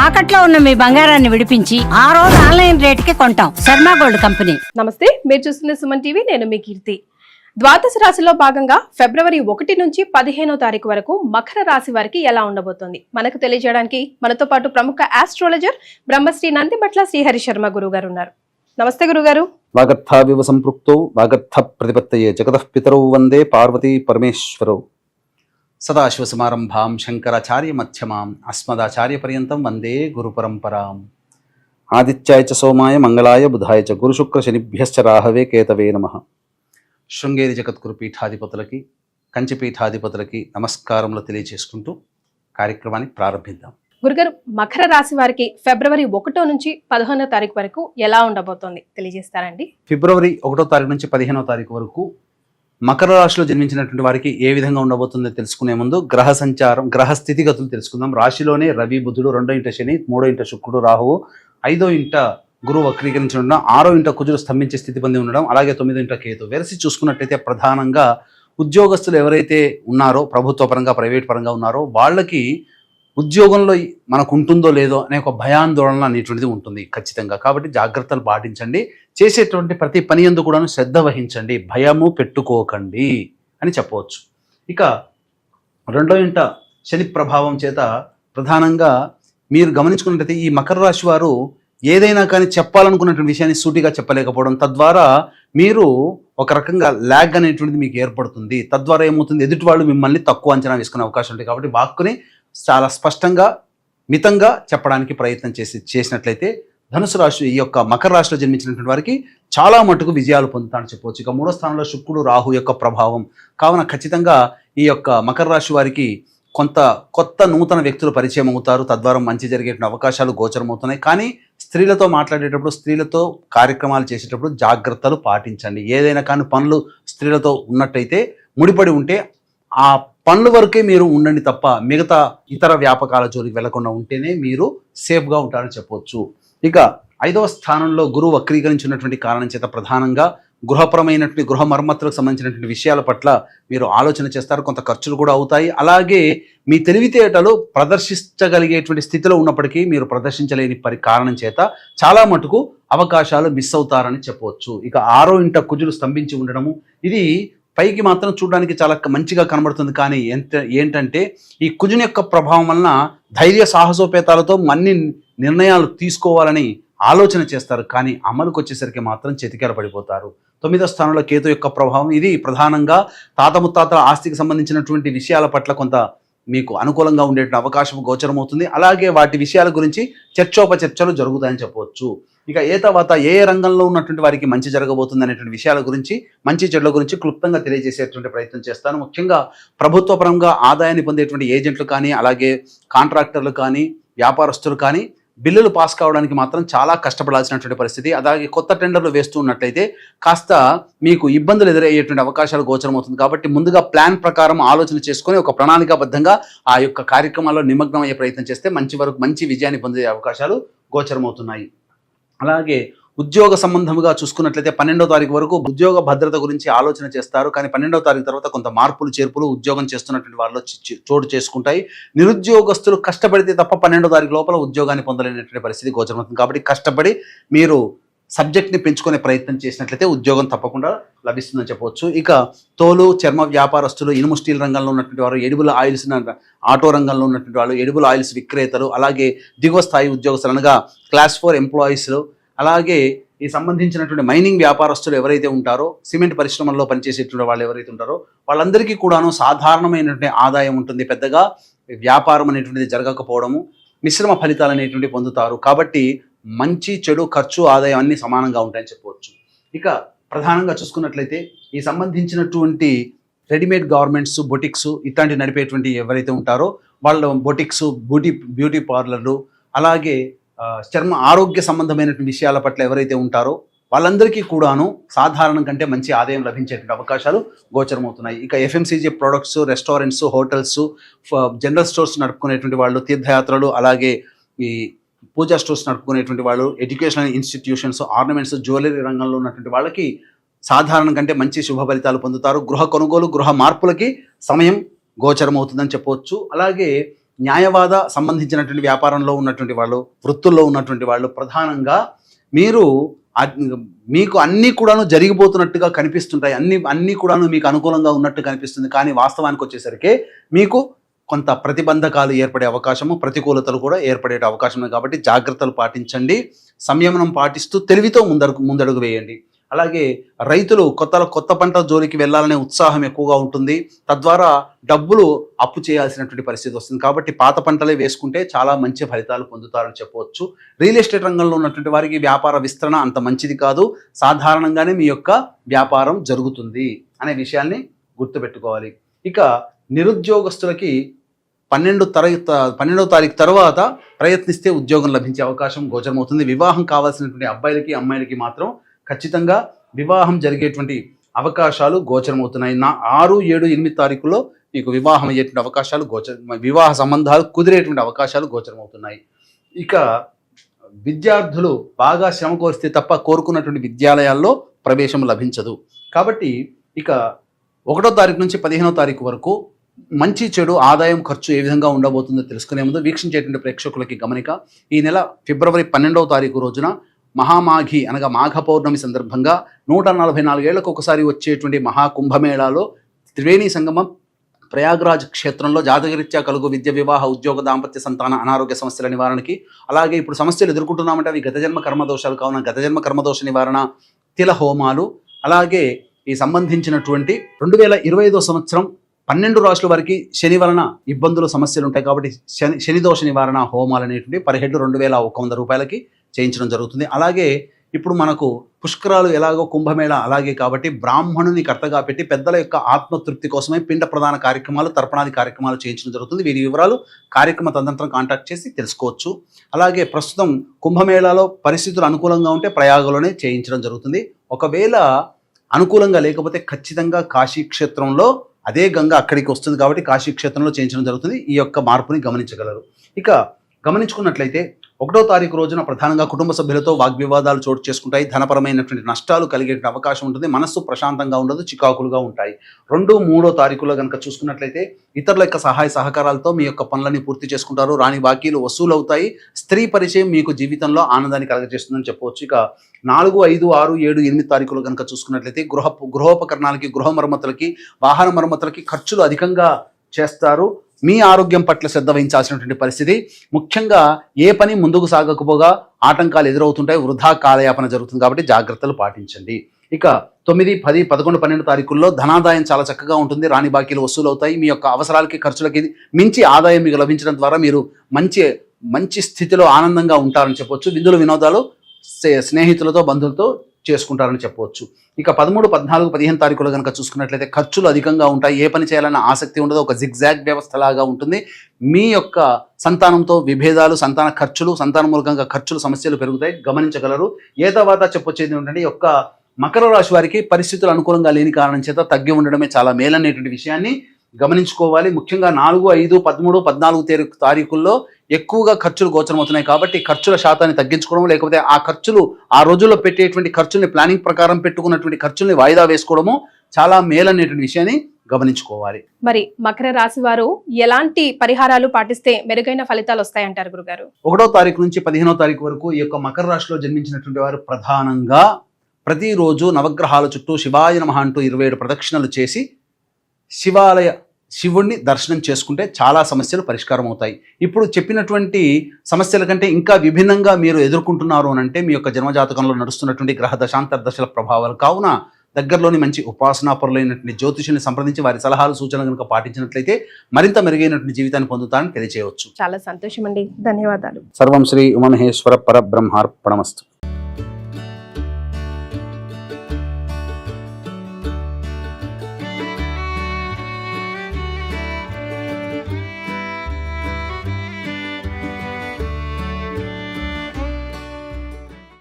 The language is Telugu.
తాకట్లో ఉన్న మీ బంగారాన్ని విడిపించి ఆ రోజు ఆన్లైన్ రేటుకి కొంటాం. Sharma gold company. నమస్తే, మీరు చూస్తున్న సుమన్ టీవీ. నేను మీ కీర్తి. ద్వాదశ రాశిలో భాగంగా ఫిబ్రవరి 1 నుంచి 15వ తారీఖు వరకు మకర రాశి వారికి ఎలా ఉండబోతోంది మనకు తెలియజేయడానికి మనతో పాటు ప్రముఖ ఆస్ట్రాలజర్ బ్రహ్మశ్రీ నందిబట్ల శ్రీహరి శర్మ గురువు గారు ఉన్నారు. నమస్తే గురుగారు. వాగర్థావివ సంపృక్తౌ వాగర్థ ప్రతిపత్తయే జగతః పితరౌ వందే పార్వతీ పరమేశ్వరౌ. సదాశివసమారంభాం శంకరాచార్య మధ్యమాం అస్మదాచార్య పర్యంతం వందే గురు పరంపరాం. ఆదిత్యాయ చ సోమాయ మంగళాయ బుధాయ చ గురు శుక్ర శనిభ్యశ్చ రాహవే కేతవే నమః. శృంగేరి జగద్గురు పీఠాధిపతులకి కంచి పీఠాధిపతులకి నమస్కారములు తెలియజేసుకుంటూ కార్యక్రమాన్ని ప్రారంభిద్దాం. గురుగారు, మకర రాశి వారికి ఫిబ్రవరి 1 నుంచి 15వ తారీఖు వరకు ఎలా ఉండబోతోంది తెలియజేస్తారండి? ఫిబ్రవరి 1వ తారీఖు నుంచి 15వ తారీఖు వరకు మకర రాశిలో జన్మించినటువంటి వారికి ఏ విధంగా ఉండబోతుందో తెలుసుకునే ముందు గ్రహ సంచారం, గ్రహ స్థితిగతులు తెలుసుకుందాం. రాశిలోనే రవి, బుధుడు, 2వ ఇంట శని, 3వ ఇంట శుక్రుడు, రాహువు, 5వ ఇంట గురువు వక్రీకరించి ఉండడం, 6వ ఇంట కుజుడు స్తంభించే స్థితి పొంది ఉండడం, అలాగే 9వ ఇంట కేతు. వెరసి చూసుకున్నట్లయితే ప్రధానంగా ఉద్యోగస్తులు ఎవరైతే ఉన్నారో, ప్రభుత్వ పరంగా ప్రైవేట్ పరంగా ఉన్నారో వాళ్ళకి ఉద్యోగంలో మనకు ఉంటుందో లేదో అనే ఒక భయాందోళన అనేటువంటిది ఉంటుంది ఖచ్చితంగా. కాబట్టి జాగ్రత్తలు పాటించండి. చేసేటువంటి ప్రతి పని యందు కూడా శ్రద్ధ వహించండి, భయము పెట్టుకోకండి అని చెప్పవచ్చు. ఇక 2వ ఇంట శని ప్రభావం చేత ప్రధానంగా మీరు గమనించుకున్నట్లయితే ఈ మకర రాశి వారు ఏదైనా కానీ చెప్పాలనుకున్నటువంటి విషయాన్ని సూటిగా చెప్పలేకపోవడం, తద్వారా మీరు ఒక రకంగా ల్యాగ్ అనేటువంటిది మీకు ఏర్పడుతుంది. తద్వారా ఏమవుతుంది, ఎదుటి వాళ్ళు మిమ్మల్ని తక్కువ అంచనా వేసుకునే అవకాశం ఉంటుంది. కాబట్టి వాక్కుని చాలా స్పష్టంగా మితంగా చెప్పడానికి ప్రయత్నం చేసినట్లయితే ధనుసు రాశి, ఈ యొక్క మకర రాశిలో జన్మించినటువంటి వారికి చాలా మటుకు విజయాలు పొందుతారని చెప్పవచ్చు. ఇక 3వ స్థానంలో శుక్రుడు, రాహు యొక్క ప్రభావం కావున ఖచ్చితంగా ఈ యొక్క మకర రాశి వారికి కొత్త నూతన వ్యక్తులు పరిచయం అవుతారు. తద్వారా మంచి జరిగేటువంటి అవకాశాలు గోచరమవుతున్నాయి. కానీ స్త్రీలతో మాట్లాడేటప్పుడు, స్త్రీలతో కార్యక్రమాలు చేసేటప్పుడు జాగ్రత్తలు పాటించండి. ఏదైనా కానీ పనులు స్త్రీలతో ఉన్నట్టయితే, ముడిపడి ఉంటే ఆ పనుల వరకే మీరు ఉండండి తప్ప మిగతా ఇతర వ్యాపకాల జోలికి వెళ్లకుండా ఉంటేనే మీరు సేఫ్గా ఉంటారని చెప్పవచ్చు. ఇక 5వ స్థానంలో గురువు వక్రీకరించినటువంటి కారణం చేత ప్రధానంగా గృహపరమైనటువంటి గృహ మరమ్మతులకు సంబంధించినటువంటి విషయాల పట్ల మీరు ఆలోచన చేస్తారు. కొంత ఖర్చులు కూడా అవుతాయి. అలాగే మీ తెలివితేటలు ప్రదర్శించగలిగేటువంటి స్థితిలో ఉన్నప్పటికీ మీరు ప్రదర్శించలేని కారణం చేత చాలా మటుకు అవకాశాలు మిస్ అవుతారని చెప్పవచ్చు. ఇక 6వ ఇంట కుజులు స్తంభించి ఉండడము, ఇది పైకి మాత్రం చూడడానికి చాలా మంచిగా కనబడుతుంది. కానీ ఏంటంటే ఈ కుజుని యొక్క ప్రభావం వలన ధైర్య సాహసోపేతాలతో అన్ని నిర్ణయాలు తీసుకోవాలని ఆలోచన చేస్తారు. కానీ అమలుకు వచ్చేసరికి మాత్రం చెతికేర పడిపోతారు. 9వ స్థానంలో కేతు యొక్క ప్రభావం, ఇది ప్రధానంగా తాత ముత్తాతల ఆస్తికి సంబంధించినటువంటి విషయాల పట్ల కొంత మీకు అనుకూలంగా ఉండేటువంటి అవకాశం గోచరమవుతుంది. అలాగే వాటి విషయాల గురించి చర్చోపచర్చలు జరుగుతాయని చెప్పవచ్చు. ఇక తర్వాత ఏ రంగంలో ఉన్నటువంటి వారికి మంచి జరగబోతుంది అనేటువంటి విషయాల గురించి, మంచి చెడుల గురించి క్లుప్తంగా తెలియజేసేటువంటి ప్రయత్నం చేస్తాను. ముఖ్యంగా ప్రభుత్వ పరంగా ఆదాయాన్ని పొందేటువంటి ఏజెంట్లు కానీ, అలాగే కాంట్రాక్టర్లు కానీ, వ్యాపారస్తులు కానీ బిల్లులు పాస్ కావడానికి మాత్రం చాలా కష్టపడాల్సినటువంటి పరిస్థితి. అలాగే కొత్త టెండర్లు వేస్తూ ఉన్నట్లయితే కాస్త మీకు ఇబ్బందులు ఎదురయ్యేటువంటి అవకాశాలు గోచరమవుతుంది. కాబట్టి ముందుగా ప్లాన్ ప్రకారం ఆలోచన చేసుకొని ఒక ప్రణాళికాబద్ధంగా ఆ యొక్క కార్యక్రమాల్లో నిమగ్నం అయ్యే ప్రయత్నం చేస్తే మంచి విజయాన్ని పొందే అవకాశాలు గోచరమవుతున్నాయి. అలాగే ఉద్యోగ సంబంధముగా చూసుకున్నట్లయితే 12వ తారీఖు వరకు ఉద్యోగ భద్రత గురించి ఆలోచన చేస్తారు. కానీ 12వ తారీఖు తర్వాత కొంత మార్పులు చేర్పులు ఉద్యోగం చేస్తున్నటువంటి వాళ్ళు చోటు చేసుకుంటాయి. నిరుద్యోగస్తులు కష్టపడితే తప్ప 12వ తారీఖు లోపల ఉద్యోగాన్ని పొందలేనటువంటి పరిస్థితి గోచరమవుతుంది. కాబట్టి కష్టపడి మీరు సబ్జెక్ట్ని పెంచుకునే ప్రయత్నం చేసినట్లయితే ఉద్యోగం తప్పకుండా లభిస్తుందని చెప్పవచ్చు. ఇక తోలు, చర్మ వ్యాపారస్తులు, ఇనుము స్టీల్ రంగంలో ఉన్నటువంటి వారు, ఎడిబుల్ ఆయిల్స్ ఆటో రంగంలో ఉన్నటువంటి వాళ్ళు, ఎడిబుల్ ఆయిల్స్ విక్రేతలు, అలాగే దిగువ స్థాయి ఉద్యోగస్తులు అనగా క్లాస్ 4 ఎంప్లాయీస్లు, అలాగే ఈ సంబంధించినటువంటి మైనింగ్ వ్యాపారస్తులు ఎవరైతే ఉంటారో, సిమెంట్ పరిశ్రమల్లో పనిచేసేటువంటి వాళ్ళు ఎవరైతే ఉంటారో వాళ్ళందరికీ కూడాను సాధారణమైనటువంటి ఆదాయం ఉంటుంది. పెద్దగా వ్యాపారం అనేటువంటిది జరగకపోవడము, మిశ్రమ ఫలితాలు అనేటువంటివి పొందుతారు. కాబట్టి మంచి చెడు ఖర్చు ఆదాయం అన్ని సమానంగా ఉంటాయని చెప్పవచ్చు. ఇక ప్రధానంగా చూసుకున్నట్లయితే ఈ సంబంధించినటువంటి రెడీమేడ్ గార్మెంట్స్, బొటిక్స్ ఇట్లాంటి నడిపేటువంటి ఎవరైతే ఉంటారో వాళ్ళు బొటిక్స్, బ్యూటీ పార్లర్లు, అలాగే చర్మ ఆరోగ్య సంబంధమైనటువంటి విషయాల పట్ల ఎవరైతే ఉంటారో వాళ్ళందరికీ కూడాను సాధారణం కంటే మంచి ఆదాయం లభించేటువంటి అవకాశాలు గోచరమవుతున్నాయి. ఇక FMCG products, restaurants, hotels, general stores నడుపుకునేటువంటి వాళ్ళు, తీర్థయాత్రలు, అలాగే ఈ పూజా స్టోర్స్ నడుపుకునేటువంటి వాళ్ళు, ఎడ్యుకేషనల్ ఇన్స్టిట్యూషన్స్, ఆర్నమెంట్స్, జ్యువెలరీ రంగంలో ఉన్నటువంటి వాళ్ళకి సాధారణం కంటే మంచి శుభ ఫలితాలు పొందుతారు. గృహ కొనుగోలు, గృహ మార్పులకి సమయం గోచరమవుతుందని చెప్పవచ్చు. అలాగే న్యాయవాద సంబంధించినటువంటి వ్యాపారంలో ఉన్నటువంటి వాళ్ళు, వృత్తుల్లో ఉన్నటువంటి వాళ్ళు ప్రధానంగా మీకు అన్నీ కూడాను జరిగిపోతున్నట్టుగా కనిపిస్తుంటాయి, అన్నీ కూడాను మీకు అనుకూలంగా ఉన్నట్టు కనిపిస్తుంది. కానీ వాస్తవానికి వచ్చేసరికి మీకు కొంత ప్రతిబంధకాలు ఏర్పడే అవకాశము, ప్రతికూలతలు కూడా ఏర్పడే అవకాశం ఉంది. కాబట్టి జాగ్రత్తలు పాటించండి, సంయమనం పాటిస్తూ తెలివితో ముందడుగు వేయండి. అలాగే రైతులు కొత్త పంట జోలికి వెళ్ళాలనే ఉత్సాహం ఎక్కువగా ఉంటుంది. తద్వారా డబ్బులు అప్పు చేయాల్సినటువంటి పరిస్థితి వస్తుంది. కాబట్టి పాత పంటలే వేసుకుంటే చాలా మంచి ఫలితాలు పొందుతారని చెప్పవచ్చు. రియల్ ఎస్టేట్ రంగంలో ఉన్నటువంటి వారికి వ్యాపార విస్తరణ అంత మంచిది కాదు. సాధారణంగానే మీ యొక్క వ్యాపారం జరుగుతుంది అనే విషయాన్ని గుర్తుపెట్టుకోవాలి. ఇక నిరుద్యోగస్తులకి 12వ తారీఖు తర్వాత ప్రయత్నిస్తే ఉద్యోగం లభించే అవకాశం గోచరమవుతుంది. వివాహం కావాల్సినటువంటి అబ్బాయిలకి అమ్మాయిలకి మాత్రం ఖచ్చితంగా వివాహం జరిగేటువంటి అవకాశాలు గోచరమవుతున్నాయి. 6, 7, 8 తారీఖుల్లో మీకు వివాహం అయ్యేటువంటి అవకాశాలు వివాహ సంబంధాలు కుదిరేటువంటి అవకాశాలు గోచరమవుతున్నాయి. ఇక విద్యార్థులు బాగా శ్రమ కోరిస్తే తప్ప కోరుకున్నటువంటి విద్యాలయాల్లో ప్రవేశం లభించదు. కాబట్టి ఇక 1వ తారీఖు నుంచి 15వ తారీఖు వరకు మంచి చెడు ఆదాయం ఖర్చు ఏ విధంగా ఉండబోతుందో తెలుసుకునే ముందు వీక్షించేటువంటి ప్రేక్షకులకి గమనిక. ఈ నెల ఫిబ్రవరి 12వ తారీఖు రోజున మహామాఘి అనగా మాఘ పౌర్ణమి సందర్భంగా 144 ఏళ్లకు ఒకసారి వచ్చేటువంటి మహాకుంభమేళాలో త్రివేణి సంగమం ప్రయాగ్రాజ్ క్షేత్రంలో జాతకరీత్యా కలుగు విద్య, వివాహ, ఉద్యోగ, దాంపత్య, సంతాన, అనారోగ్య సమస్యల నివారణకి, అలాగే ఇప్పుడు సమస్యలు ఎదుర్కొంటున్నామంటే అవి గతజన్మ కర్మదోషాలు కావున గతజన్మ కర్మదోష నివారణ, తిల హోమాలు, అలాగే ఈ సంబంధించినటువంటి 2025వ సంవత్సరం 12 రాశుల వారికి శని వలన ఇబ్బందులు, సమస్యలు ఉంటాయి. కాబట్టి శని దోష నివారణ హోమాలు అనేటువంటి పర్ హెడ్ 2100 రూపాయలకి చేయించడం జరుగుతుంది. అలాగే ఇప్పుడు మనకు పుష్కరాలు ఎలాగో కుంభమేళ అలాగే కాబట్టి బ్రాహ్మణుని కర్తగా పెట్టి పెద్దల యొక్క ఆత్మతృప్తి కోసమే పిండ ప్రధాన కార్యక్రమాలు, తర్పణాది కార్యక్రమాలు చేయించడం జరుగుతుంది. వీరి వివరాలు కార్యక్రమ తదనంతరం కాంటాక్ట్ చేసి తెలుసుకోవచ్చు. అలాగే ప్రస్తుతం కుంభమేళాలో పరిస్థితులు అనుకూలంగా ఉంటే ప్రయాగలోనే చేయించడం జరుగుతుంది. ఒకవేళ అనుకూలంగా లేకపోతే ఖచ్చితంగా కాశీ క్షేత్రంలో అదే గంగ అక్కడికి వస్తుంది కాబట్టి కాశీ క్షేత్రంలో చేయించడం జరుగుతుంది. ఈ యొక్క మార్పుని గమనించగలరు. ఇక గమనించుకున్నట్లయితే 1వ తారీఖు రోజున ప్రధానంగా కుటుంబ సభ్యులతో వాగ్వివాదాలు చోటు చేసుకుంటాయి. ధనపరమైనటువంటి నష్టాలు కలిగే అవకాశం ఉంటుంది. మనస్సు ప్రశాంతంగా ఉండదు, చికాకులుగా ఉంటాయి. 2, 3వ తారీఖులో కనుక చూసుకున్నట్లయితే ఇతరుల యొక్క సహాయ సహకారాలతో మీ యొక్క పనులని పూర్తి చేసుకుంటారు. రాని బాకీలు వసూలు అవుతాయి. స్త్రీ పరిచయం మీకు జీవితంలో ఆనందాన్ని కలగజేస్తుందని చెప్పవచ్చు. ఇక 4, 5, 6, 7, 8 తారీఖులో కనుక చూసుకున్నట్లయితే గృహోపకరణాలకి, గృహ మరమ్మతులకి, వాహన మరమ్మతులకి ఖర్చులు అధికంగా చేస్తారు. మీ ఆరోగ్యం పట్ల శ్రద్ధ వహించాల్సినటువంటి పరిస్థితి. ముఖ్యంగా ఏ పని ముందుకు సాగకపోగా ఆటంకాలు ఎదురవుతుంటాయి, వృధా కాలయాపన జరుగుతుంది. కాబట్టి జాగ్రత్తలు పాటించండి. ఇక 9, 10, 11, 12 తారీఖుల్లో ధనాదాయం చాలా చక్కగా ఉంటుంది. రాని బాకీలు వసూలు అవుతాయి. మీ యొక్క అవసరాలకి, ఖర్చులకి మించి ఆదాయం మీకు లభించడం ద్వారా మీరు మంచి స్థితిలో ఆనందంగా ఉంటారని చెప్పవచ్చు. విందులు, వినోదాలు స్నేహితులతో, బంధువులతో చేసుకుంటారని చెప్పవచ్చు. ఇక 13, 14, 15 తారీఖులో కనుక చూసుకున్నట్లయితే ఖర్చులు అధికంగా ఉంటాయి. ఏ పని చేయాలన్న ఆసక్తి ఉండదు. ఒక జిగ్జాగ్ వ్యవస్థలాగా ఉంటుంది. మీ యొక్క సంతానంతో విభేదాలు, సంతాన ఖర్చులు, సంతాన మూలకంగా ఖర్చులు, సమస్యలు పెరుగుతాయి, గమనించగలరు. ఏ తర్వాత చెప్పొచ్చేది ఏంటంటే యొక్క మకర రాశి వారికి పరిస్థితులు అనుకూలంగా లేని కారణం చేత తగ్గి ఉండడమే చాలా మేలనేటువంటి విషయాన్ని గమనించుకోవాలి. ముఖ్యంగా 4, 5, 13, 14 తారీఖుల్లో ఎక్కువగా ఖర్చులు గోచరమవుతున్నాయి. కాబట్టి ఖర్చుల శాతాన్ని తగ్గించుకోవడం, లేకపోతే ఆ ఖర్చులు ఆ రోజుల్లో పెట్టేటువంటి ఖర్చుల్ని ప్లానింగ్ ప్రకారం పెట్టుకున్నటువంటి ఖర్చుల్ని వాయిదా వేసుకోవడము చాలా మేలనేటువంటి విషయాన్ని గమనించుకోవాలి. మరి మకర రాశి వారు ఎలాంటి పరిహారాలు పాటిస్తే మెరుగైన ఫలితాలు వస్తాయంటారు గురుగారు? 1వ తారీఖు నుంచి 15వ తారీఖు వరకు ఈ యొక్క మకర రాశిలో జన్మించినటువంటి వారు ప్రధానంగా ప్రతిరోజు నవగ్రహాల చుట్టూ శివాయ నమః అంటూ 27 ప్రదక్షిణలు చేసి శివుణ్ణి దర్శనం చేసుకుంటే చాలా సమస్యలు పరిష్కారం అవుతాయి. ఇప్పుడు చెప్పినటువంటి సమస్యల కంటే ఇంకా విభిన్నంగా మీరు ఎదుర్కొంటున్నారు అని అంటే మీ యొక్క జన్మజాతకంలో నడుస్తున్నటువంటి గ్రహ దశాంతర్దశల ప్రభావాలు. కావున దగ్గరలోని మంచి ఉపాసనా పరులైనటువంటి జ్యోతిషుని సంప్రదించి వారి సలహాలు, సూచనలు కనుక పాటించినట్లయితే మరింత మెరుగైనటువంటి జీవితాన్ని పొందుతారని తెలియజేయవచ్చు. చాలా సంతోషం అండి, ధన్యవాదాలు. సర్వం శ్రీ ఉమామహేశ్వర పరబ్రహ్మార్పణమస్తు.